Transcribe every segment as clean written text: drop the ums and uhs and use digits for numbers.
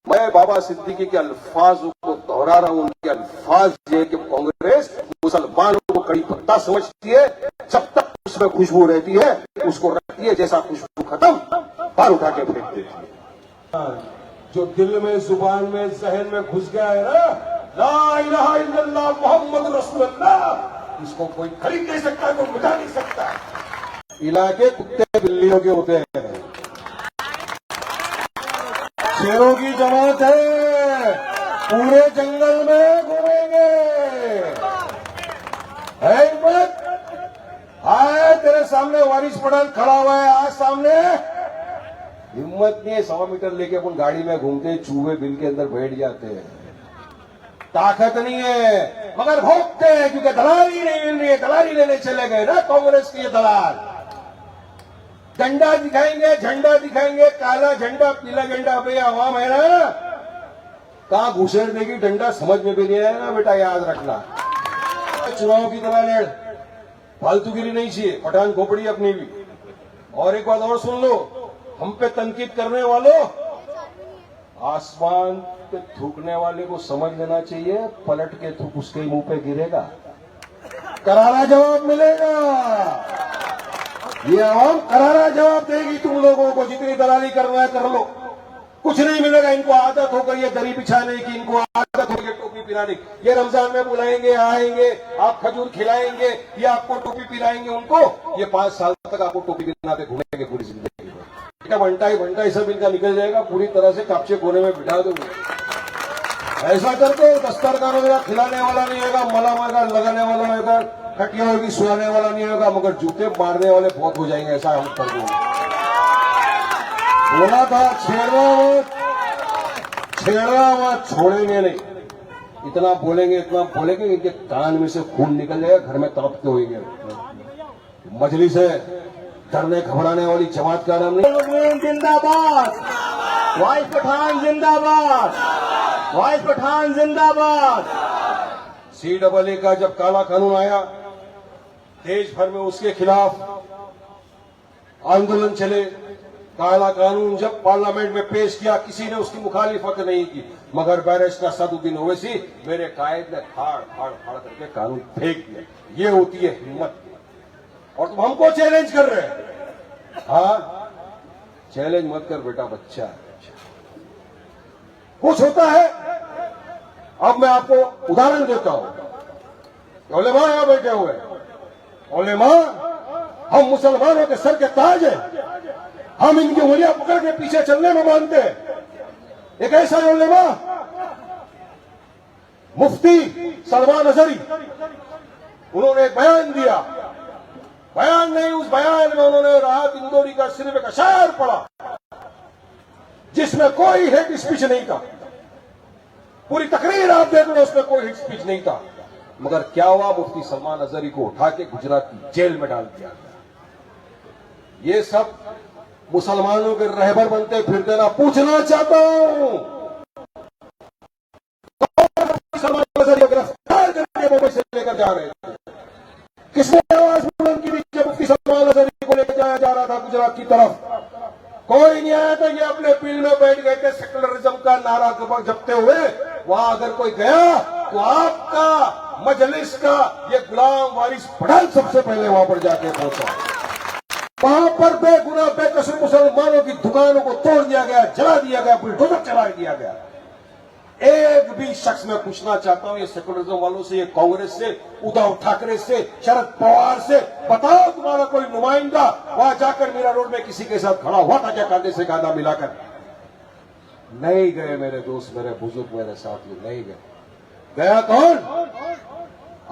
मैं बाबा सिद्दीकी के अल्फाज को दोहरा रहा हूं। उनके अल्फाज ये कि कांग्रेस मुसलमानों को कड़ी पत्ता समझती है, जब तक उसमें खुशबू रहती है उसको रखती है, जैसा खुशबू खत्म बाहर उठा के फेंक देती है। जो दिल में, जुबान में, जहन में घुस गया है ना, ला इलाहा इल्लल्लाह मोहम्मद रसूलुल्लाह, इसको कोई खरीद नहीं सकता, कोई मिटा नहीं सकता। इलाके कुत्ते बिल्लियों के होते हैं, शेरों की जमात है, पूरे जंगल में घूमेंगे। है हिम्मत? आए तेरे सामने वारिस पठान खड़ा हुआ है, आज सामने हिम्मत नहीं है। 100 मीटर लेके अपन गाड़ी में घूमते, चूहे बिल के अंदर बैठ जाते हैं, ताकत नहीं है मगर भोगते हैं, क्योंकि दलाली नहीं मिल रही है। दलाली लेने चले गए ना कांग्रेस के दलाल, झंडा दिखाएंगे, झंडा दिखाएंगे, काला झंडा, पीला झंडा, भाई आवाम है ना, कहां घुसेड़ने की डंडा समझ में भी नहीं आया ना बेटा, याद रखना। चुनाव की तरह लड़, फालतूगिरी नहीं चाहिए, पठान खोपड़ी अपनी भी। और एक बात और सुन लो, हम पे तनकीद करने वालों, आसमान पे थूकने वाले को समझ लेना चाहिए, पलट के थूक उसके मुंह पे गिरेगा, करारा जवाब मिलेगा। ये आवाम करारा जवाब देगी तुम लोगों को। जितनी दलाली करना है कर लो, कुछ नहीं मिलेगा। इनको आदत होकर ये दरी बिछाने की, इनको आदत होगी टोपी पिलाने की। ये रमजान में बुलाएंगे, आएंगे, आप खजूर खिलाएंगे, ये आपको टोपी पिलाएंगे उनको। ये 5 साल तक आपको टोपी पिलाते घूमेंगे पूरी जिंदगी में। इनका बंटाई सब इनका निकल जाएगा, पूरी तरह से कापचे कोने में बिठा दोगे। ऐसा करके दस्तरखान वगैरह खिलाने वाला नहीं होगा, मला मगर लगाने वाला होगा, खटिया होगी सुलाने वाला नहीं होगा, मगर जूते मारने वाले बहुत हो जाएंगे। ऐसा हम कर देंगे। बोला था छेड़ना मत, छोड़ेंगे नहीं। इतना बोलेंगे इनके कान में से खून निकल जाएगा, घर में तड़पते होंगे। मजलिस है, डरने घबराने वाली जमात का नाम नहीं। जिंदाबाद, वाइस पठान जिंदाबाद, वाइस पठान जिंदाबाद। CAA का जब काला कानून आया, देश भर में उसके खिलाफ आंदोलन चले। काला कानून जब पार्लियामेंट में पेश किया, किसी ने उसकी मुखालिफत नहीं की, मगर बैरिस्टर सदुद्दीन ओवैसी मेरे कायद ने फाड़ करके कानून फेंक दिया। ये होती है हिम्मत। और तुम हमको चैलेंज कर रहे हैं। हाँ, चैलेंज मत कर बेटा, बच्चा है। कुछ होता है। अब मैं आपको उदाहरण देता हूं। उलेमा यहां बैठे हुए, उलेमा हम मुसलमानों के सर के ताज है, हम इनकी उंगलियां पकड़ के पीछे चलने में मानते हैं। एक ऐसा उलेमा मुफ्ती सलमान अजहरी, उन्होंने एक बयान दिया। बयान नहीं, उस बयान में उन्होंने राहत इंदौरी का सिर्फ एक अशायर पढ़ा, जिसमें कोई हेट स्पीच नहीं था। पूरी तकरीर आप देख लो, उसमें कोई हेट स्पीच नहीं था। मगर क्या हुआ, मुफ्ती सलमान अजहरी को उठा के गुजरात की जेल में डाल दिया गया। ये सब मुसलमानों के रहबर बनते फिरते ना। पूछना चाहता हूं, सलमान अजहरी को गिरफ्तार करके मुंबई से लेकर जा रहे थे, किसने आवाज बुलंद की थी जब मुफ्ती सलमान अजहरी को लेकर जाया जा रहा था गुजरात की तरफ? कोई नहीं आया था। ये अपने पील में बैठ गए थे, सेकुलरिज्म का नारा जपते हुए। वहां अगर कोई गया तो आपका मजलिस का ये गुलाम वारिस पठान सबसे पहले वहां पर जाके पहुंचा। वहां पर बेगुनाह बेकसूर मुसलमानों की दुकानों को तोड़ दिया गया, जला दिया गया, बुलडोजर चला दिया गया। एक भी शख्स मैं पूछना चाहता हूं ये सेकुलरिज्म वालों से, ये कांग्रेस से, उद्धव ठाकरे से, शरद पवार से, बताओ तुम्हारा कोई नुमाइंदा वहां जाकर मीरा रोड में किसी के साथ खड़ा हुआ था क्या कांधे से कांधा मिलाकर? नहीं गए मेरे दोस्त, मेरे बुजुर्ग, मेरे साथी, नहीं गए। गया कौन?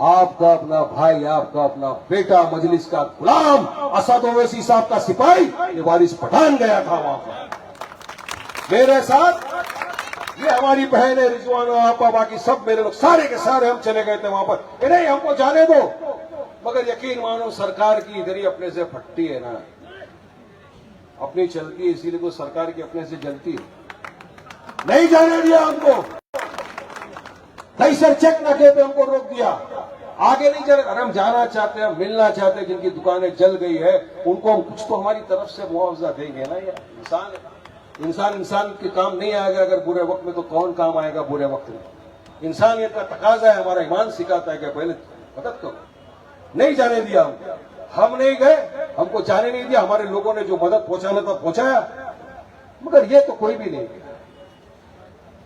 आपका अपना भाई, आपका अपना बेटा, मजलिस का गुलाम असद ओवैसी साहब का सिपाही, ये वारिस पठान गया था वहां पर मेरे साथ। ये हमारी बहन है रिजवाना, आपा, बाकी सब मेरे लोग सारे के सारे हम चले गए थे वहां पर। नहीं, हमको जाने दो। मगर यकीन मानो, सरकार की इधर ही अपने से फटती है ना, अपनी चलती है, इसीलिए तो सरकार की अपने से जलती है। नहीं जाने दिया हमको, नहीं सर चेक न किए पे हमको रोक दिया। आगे नहीं चले। अरे हम जाना चाहते हैं, मिलना चाहते हैं, जिनकी दुकानें जल गई है उनको हम कुछ तो हमारी तरफ से मुआवजा देंगे ना। ये इंसान है, इंसान इंसान के काम नहीं आएगा अगर बुरे वक्त में, तो कौन काम आएगा बुरे वक्त में। इंसानियत का तकाजा है, हमारा ईमान सिखाता है कि पहले मदद करो। नहीं जाने दिया हम नहीं गए, हमको जाने नहीं दिया, हमारे लोगों ने जो मदद पहुंचाना था पहुंचाया, मगर ये तो कोई भी नहीं गया,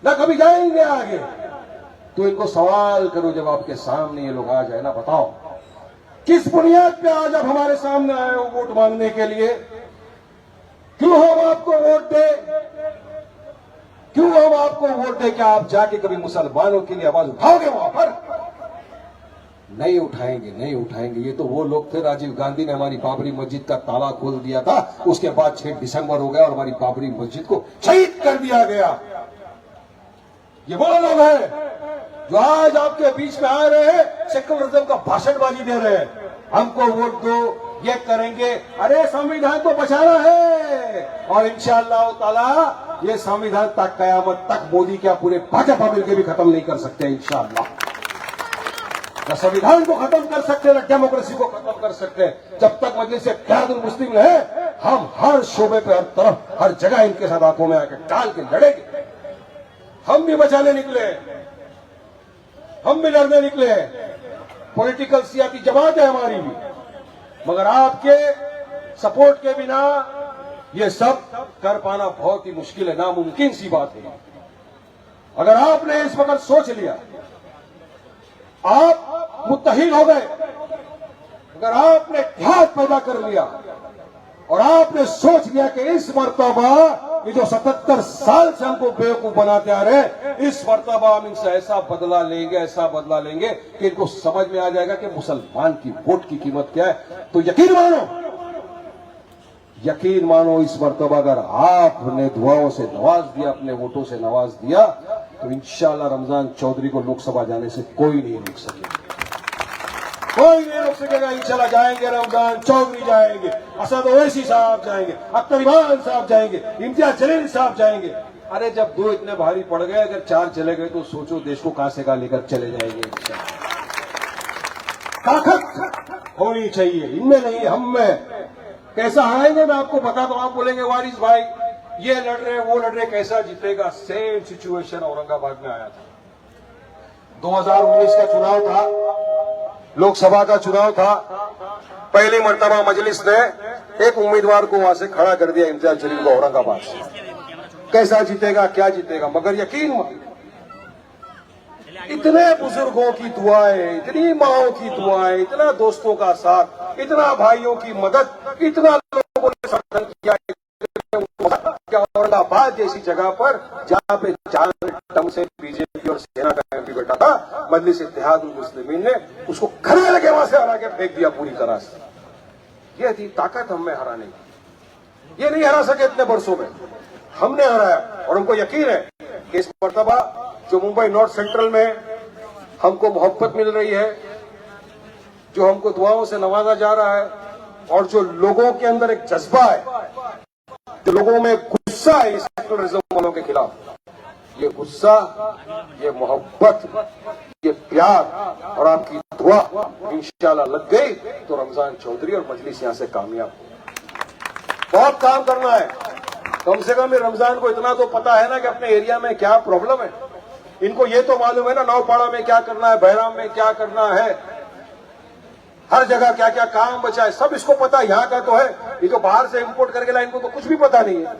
ना कभी जाएंगे आगे। तो इनको सवाल करो जब आपके सामने ये लोग आ जाए ना, बताओ किस बुनियाद पे आज आप हमारे सामने आए हो वोट मांगने के लिए? क्यों हम आपको वोट दे? क्यों हम आपको वोट दे? क्या आप जाके कभी मुसलमानों के लिए आवाज उठाओगे वहां पर? नहीं उठाएंगे, नहीं उठाएंगे। ये तो वो लोग थे, राजीव गांधी ने हमारी बाबरी मस्जिद का ताला खोल दिया था, उसके बाद 6 दिसंबर हो गया और हमारी बाबरी मस्जिद को शहीद कर दिया गया। ये वो लोग हैं जो आज आपके बीच में आ रहे हैं, सेकुलरिज्म का भाषणबाजी दे रहे हैं, हमको वोट दो, ये करेंगे। अरे संविधान को बचाना है और इंशाअल्लाह ताला ये संविधान तक कयामत तक मोदी क्या पूरे भाजपा मिलकर भी खत्म नहीं कर सकते इंशाअल्लाह। न संविधान को खत्म कर सकते, न डेमोक्रेसी को खत्म कर सकते। जब तक मजलिस इत्तेहादुल मुस्लिमीन है, हम हर शोबे पे, हर तरफ, हर जगह इनके साथ आंखों में आकर डाल के लड़ेंगे। हम भी बचाने निकले, हम भी लड़ने निकले। पॉलिटिकल सियासी जमात है हमारी भी, मगर आपके सपोर्ट के बिना ये सब कर पाना बहुत ही मुश्किल है, नामुमकिन सी बात है। अगर आपने इस वक्त सोच लिया, आप मुत्तहिद हो गए, अगर आपने इत्तेहाद पैदा कर लिया और आपने सोच लिया कि इस मर्तबा ये जो 77 साल से हमको बेवकूफ बनाते आ रहे हैं, इस मर्तबा हम इनसे ऐसा बदला लेंगे, ऐसा बदला लेंगे कि इनको समझ में आ जाएगा कि मुसलमान की वोट की कीमत क्या है, तो यकीन मानो इस मर्तबा अगर आपने दुआओं से नवाज दिया, अपने वोटों से नवाज दिया, तो इंशाअल्लाह रमजान चौधरी को लोकसभा जाने से कोई नहीं रोक सकेगा, कोई नहीं रोक सकेगा। इंशाअल्लाह जाएंगे, रमजान चौधरी जाएंगे, असद ओवैसी साहब जाएंगे, अख्तर इमाम साहब जाएंगे, इम्तियाज जलील साहब जाएंगे। अरे जब 2 इतने भारी पड़ गए, अगर 4 चले गए तो सोचो देश को कहां से कहां लेकर चले जाएंगे। ताकत होनी चाहिए, इनमें नहीं हम में। कैसा हराएंगे मैं आपको बता दो। आप बोलेंगे वारिस भाई ये लड़ रहे वो लड़ रहे, कैसा जीतेगा? सेम सिचुएशन औरंगाबाद में आया था। 2019 का चुनाव था, लोकसभा का चुनाव था। पहली मर्तबा मजलिस ने एक उम्मीदवार को वहां से खड़ा कर दिया, इम्तियाज जलील को, औरंगाबाद से। कैसा जीतेगा, क्या जीतेगा? मगर यकीन मानिए, इतने बुजुर्गों की दुआएं, इतनी माओं की दुआएं, इतना दोस्तों का साथ, इतना भाइयों की मदद, इतना लोगों ने समर्थन किया। औरंगाबाद जैसी जगह पर जहां पे 4 टर्म से बीजेपी और सेना का एमपी बैठा था, मजलिस इत्तेहादुल मुस्लिमीन ने उसको खड़े के वहां से हरा के फेंक दिया पूरी तरह से। यह थी ताकत हम में हराने की। ये नहीं हरा सके इतने वर्षों में, हमने हराया। और हमको यकीन है कि इस मर्तबा जो मुंबई नॉर्थ सेंट्रल में हमको मोहब्बत मिल रही है, जो हमको दुआओं से नवाजा जा रहा है, और जो लोगों के अंदर एक जज्बा है, जो लोगों में गुस्सा है इस सेकुलरिज्म वालों के खिलाफ, ये गुस्सा, ये मोहब्बत, ये प्यार और आपकी दुआ इंशाअल्लाह लग गई तो रमजान चौधरी और मजलिस यहां से कामयाब हो। बहुत काम करना है। कम से कम रमजान को इतना तो पता है ना कि अपने एरिया में क्या प्रॉब्लम है। इनको ये तो मालूम है ना नौपाड़ा में क्या करना है, बहराम में क्या करना है, हर जगह क्या क्या काम बचा है, सब इसको पता है। यहाँ का तो है, ये तो बाहर से इंपोर्ट करके ला, इनको तो कुछ भी पता नहीं है।